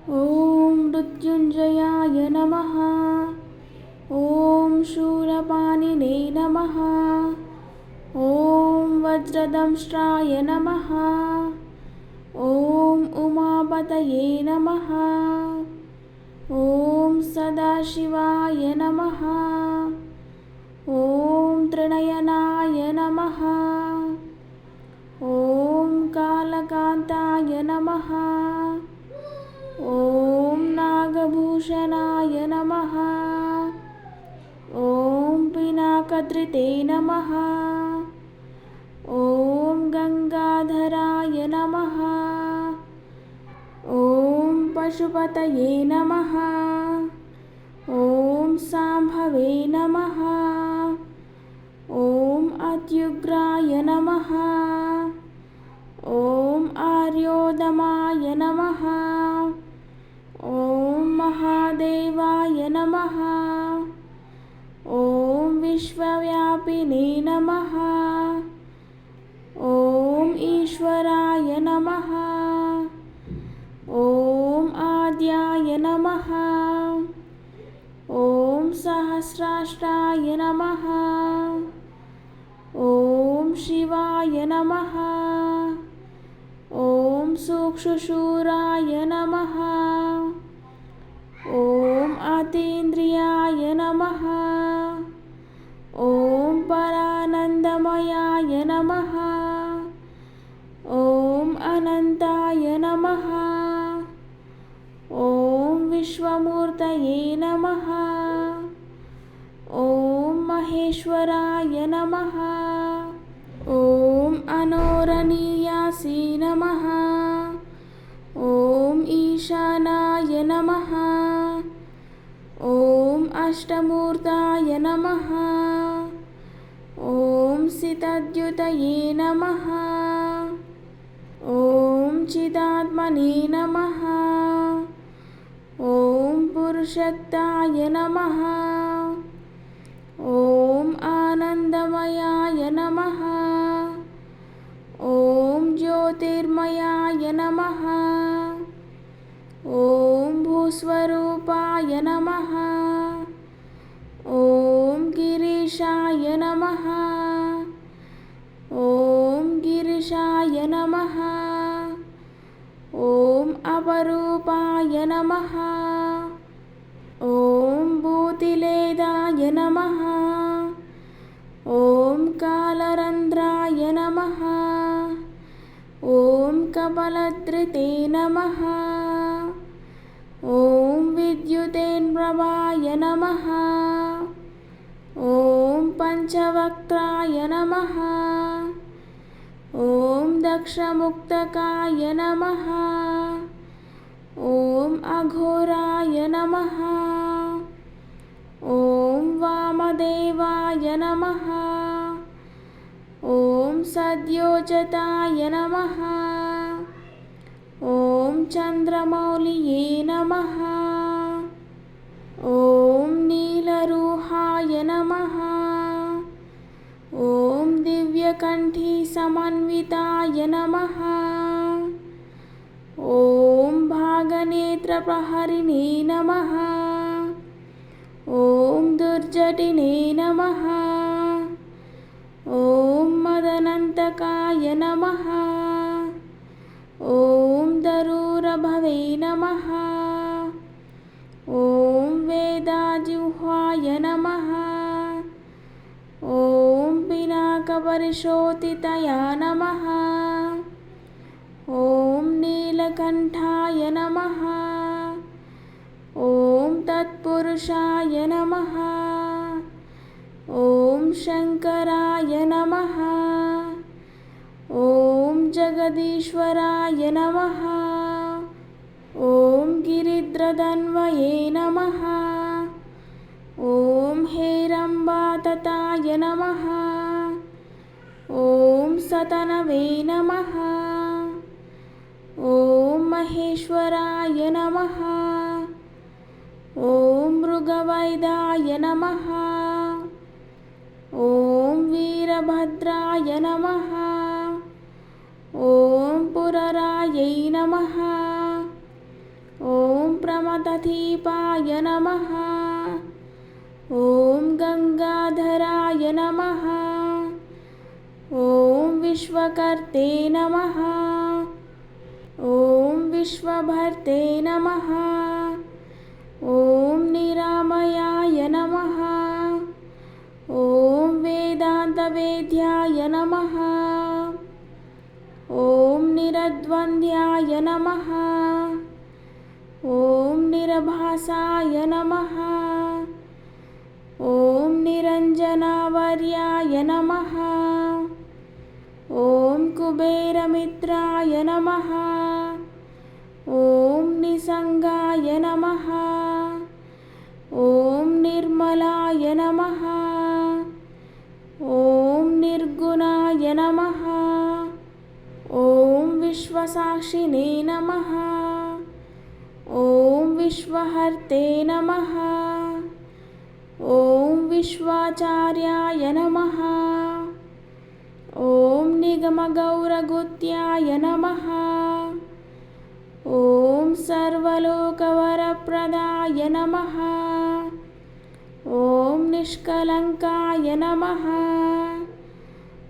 ॐ मृत्युञ्जयाय नमः। ॐ शूलपाणिने नमः। ॐ वज्रदंष्ट्राय नमः। ॐ उमापतये नमः। ॐ सदाशिवाय नमः। ॐ त्रिनयनाय नमः। ॐ कालकान्ताय नमः। ॐ नागभूषणाय नमः। ॐ पिनाकधृते नमः। ॐ गङ्गाधराय नमः। ॐ पशुपतये नमः। ॐ शाम्भवे नमः। ॐ अत्युग्राय नमः। ॐ आर्योदमाय नमः। ॐ महादेवाय नमः। ॐ विश्वव्यापिने नमः। ॐ ईश्वराय नमः। ॐ आद्याय नमः। ॐ सहस्राष्टाय नमः। ॐ शिवाय नमः। ॐ सूक्ष्मशूराय नमः। ॐ अतीन्द्रियाय नमः। ॐ परानन्दमयाय नमः। ॐ अनन्ताय नमः। ॐ विश्वमूर्तये नमः। ॐ महेश्वराय नमः। ॐ अनोरणीयासि नमः। ॐ ईशानाय नमः। ॐ अष्टमूर्ताय नमः। ॐ सितद्युतये नमः। ॐ चिदात्मने नमः। ॐ पुरुषोत्ताय नमः। ॐ आनन्दमयाय नमः। ॐ ज्योतिर्मयाय नमः। ॐ भूस्वरूपाय नमः। ॐ गिरीशाय नमः। ॐ गिरिशाय नमः। ॐ अपरूपाय नमः। ॐ भूतिलेदाय नमः। ॐ कालरन्ध्राय नमः। ॐ कपालधृते नमः। ॐ विद्युतेन्द्रभाय नमः। ॐ पञ्चवक्त्राय नमः। ॐ दक्षमुक्तकाय नमः। ॐ अघोराय नमः। ॐ वामदेवाय नमः। ॐ सद्योजाताय नमः। ॐ चन्द्रमौळिये नमः। ॐ नीलरूहाय नमः। ॐ दिव्यकण्ठी समन्विताय नमः। ॐ भागनेत्रप्रहरिणे नमः। ॐ दुर्जटिने नमः। ॐ मदनन्तकाय नमः। ॐ दरूरभवे नमः। ॐ वेदाजिह्वाय नमः। ॐ पिनाकपरिशोतितया नमः। ॐ नीलकण्ठाय नमः। ॐ तत्पुरुषाय नमः। ॐ शङ्कराय नमः। ॐ जगदीश्वराय नमः। ॐ गिरिध्रधन्वये नमः। ॐ हेरम्बातताय नमः। ॐ सतनवे नमः। ॐ महेश्वराय नमः। ॐ मृगवैदाय नमः। ॐ वीरभद्राय नमः। ॐ पुररायै नमः। ॐ प्रमथदीपाय नमः। ॐ गङ्गाधराय नमः। ॐ विश्वकर्ते नमः। ॐ विश्वभर्ते नमः। ॐ निरामयाय नमः। ॐ वेदान्तवेद्याय नमः। ॐ निरद्वन्द्याय नमः। ॐ निरभासाय नमः। ॐ निरञ्जनावर्याय नमः। ॐ कुबेरमित्राय नमः। ॐ निसङ्गाय नमः। ॐ निर्मलाय नमः। ॐ निर्गुणाय नमः। ॐ विश्वसाक्षिणे नमः। ॐ विश्वहर्ते नमः। ॐ विश्वाचार्याय नमः। ॐ निगमगौरगुत्याय नमः। ॐ सर्वलोकवरप्रदाय नमः। ॐ निष्कलङ्काय नमः।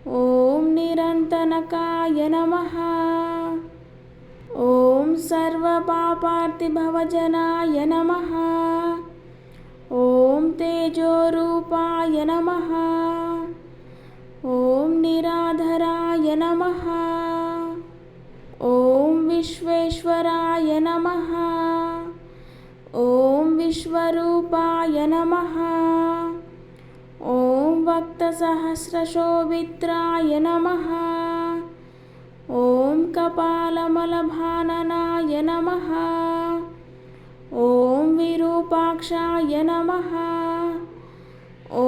ॐ निरन्तनकाय नमः। ॐ सर्वपापार्तिभवजनाय नमः। ॐ तेजोरूपाय नमः। ॐ निराधराय नमः। ॐ विश्वेश्वराय नमः। ॐ विश्वरूपाय नमः। ॐ वक्त्रसहस्रशोभित्राय नमः। ॐ कपालमलभाननाय नमः। ॐ विरूपाक्षाय नमः। ॐ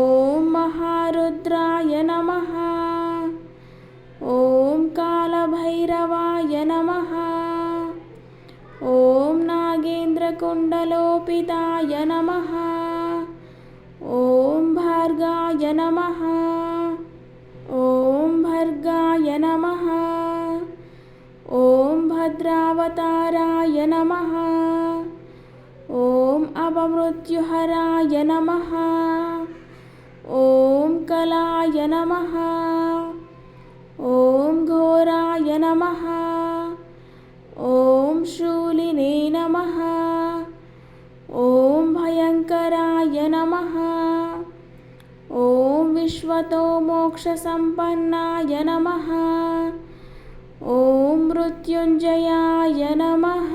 महारुद्राय नमः। ॐ कालभैरवाय नमः। ॐ नागेन्द्रकुण्डलोपिताय नमः। ॐ भार्गाय नमः। ॐ भर्गाय नमः। ॐ भद्रावताराय नमः। ॐ अपमृत्युहराय नमः। ॐ कलाय नमः। ॐ घोराय नमः। ॐ शूलिने नमः। ॐ भयङ्कराय नमः। ॐ विश्वतोमोक्षसम्पन्नाय नमः। ॐ मृत्युञ्जयाय नमः।